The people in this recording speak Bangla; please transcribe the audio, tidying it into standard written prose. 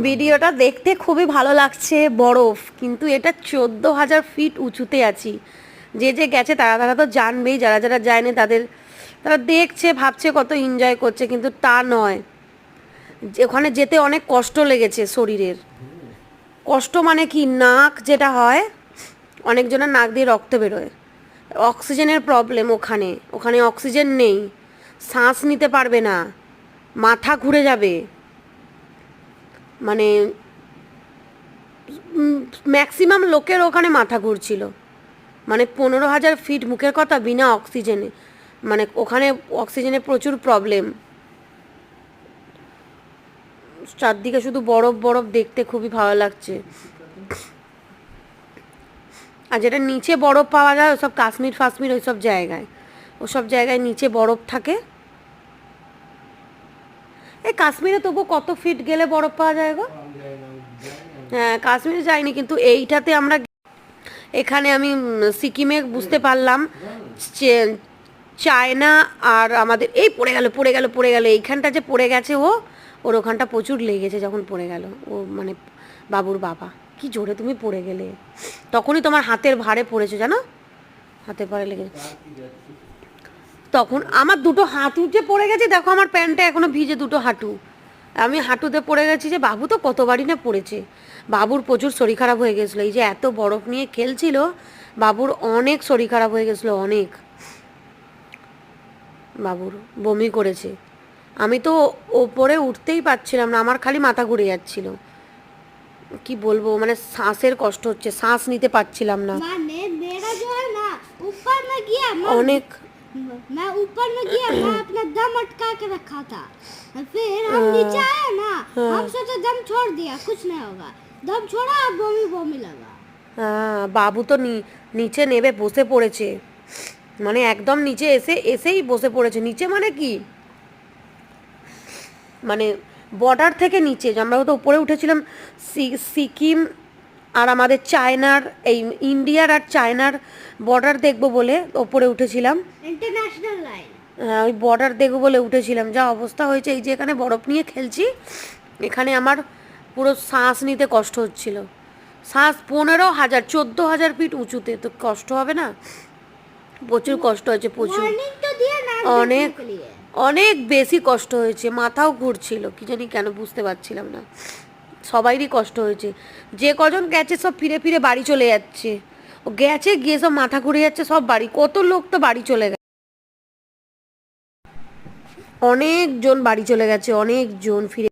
ভিডিওটা দেখতে খুবই ভালো লাগছে, বরফ, কিন্তু এটা 14,000 ফিট উঁচুতে আছি। যে যে গেছে তারা তারা তো জানবেই, যারা যারা যায়নি তারা দেখছে ভাবছে কত এনজয় করছে, কিন্তু তা নয়। ওখানে যেতে অনেক কষ্ট লেগেছে শরীরের। কষ্ট মানে কি, নাক যেটা হয়, অনেকজনের নাক দিয়ে রক্ত বেরোয়। অক্সিজেনের প্রবলেম ওখানে, ওখানে অক্সিজেন নেই, শ্বাস নিতে পারবে না, মাথা ঘুরে যাবে। মানে ম্যাক্সিমাম লোকের ওখানে মাথা ঘুরছিল। মানে 15,000 ফিট, মুখের কথা, বিনা অক্সিজেনে। মানে ওখানে অক্সিজেনের প্রচুর প্রবলেম। চারদিকে শুধু বরফ বরফ, দেখতে খুবই ভালো লাগছে। আর যেটা নিচে বরফ পাওয়া যায় ওসব কাশ্মীর ফাশ্মীর ওইসব জায়গায়, ওসব জায়গায় নিচে বরফ থাকে। এই কাশ্মীরে তবু কত ফিট গেলে বরফ পাওয়া যায় গো? হ্যাঁ, কাশ্মীরে যাইনি, কিন্তু এইটাতে আমরা, এখানে আমি সিকিমে বুঝতে পারলাম চায়না আর আমাদের, এই পড়ে গেল এইখানটা যে পড়ে গেছে, ওর ওখানটা প্রচুর লেগেছে যখন পড়ে গেল ও, মানে বাবুর বাবা। কি জোরে তুমি পড়ে গেলে, তখনই তোমার হাতের ভারে পড়েছে জানো, হাতের ভারে লেগেছে। তখন আমার দুটো হাঁটুতে পড়ে গেছে, দেখো আমার প্যান্টটা এখনো ভিজে, দুটো হাঁটু। আমি হাঁটুতে পড়ে গেছি, যে বাবু তো কতবারই না পড়েছে। বাবুর প্রচুর শরীর খারাপ হয়ে গেছিলো, এই যে এত বরফ নিয়ে খেলছিল, বাবুর অনেক শরীর খারাপ হয়ে গেছিলো, অনেক। বাবুর বমি করেছে। আমি তো ওপরে উঠতেই পারছিলাম না, আমার খালি মাথা ঘুরে যাচ্ছিল। কি বলবো, মানে শ্বাসের কষ্ট হচ্ছে, শ্বাস নিতে পারছিলাম না। মানে मेरा जो है ना ऊपर में गया, অনেক। मैं ऊपर में गया, मैं अपना दम अटका के रखा था। फिर हम नीचे आए ना, हम सोचे दम छोड़ दिया, कुछ नहीं होगा। दम छोड़ा और बमी बमी लगा। হ্যাঁ, বাবু তো নিচে নেবে বসে পড়েছে, মানে একদম নিচে এসেই বসে পড়েছে। নিচে মানে কি, মানে বর্ডার থেকে নিচে, আমরা তো উপরে উঠেছিলাম সিকিম আর আমাদের চায়নার, এই ইন্ডিয়ার আর চায়নার বর্ডার দেখবো বলে ওপরে উঠেছিলাম। International line. হ্যাঁ, ওই বর্ডার দেখবো বলে উঠেছিলাম। যা অবস্থা হয়েছে, এই যে এখানে বরফ নিয়ে খেলছি, এখানে আমার পুরো শ্বাস নিতে কষ্ট হচ্ছিল। শ্বাস 15,000 14,000 ফিট উঁচুতে, তো কষ্ট হবে না? প্রচুর কষ্ট হয়েছে, প্রচুর, वार्निंग तो दिया ना অনেক देखने के लिए। অনেক বেশি কষ্ট হয়েছে। মাথাও ঘুরছিল, কি জানি কেন, বুঝতে পারছিলাম না। সবাইরই কষ্ট হয়েছে। যে কজন গেছে সব ফিরে ফিরে বাড়ি চলে যাচ্ছে। ও গেছে, গিয়ে সব মাথা ঘুরে যাচ্ছে, সব বাড়ি, কত লোক তো বাড়ি চলে গেছে, অনেকজন বাড়ি চলে গেছে, অনেকজন ফিরে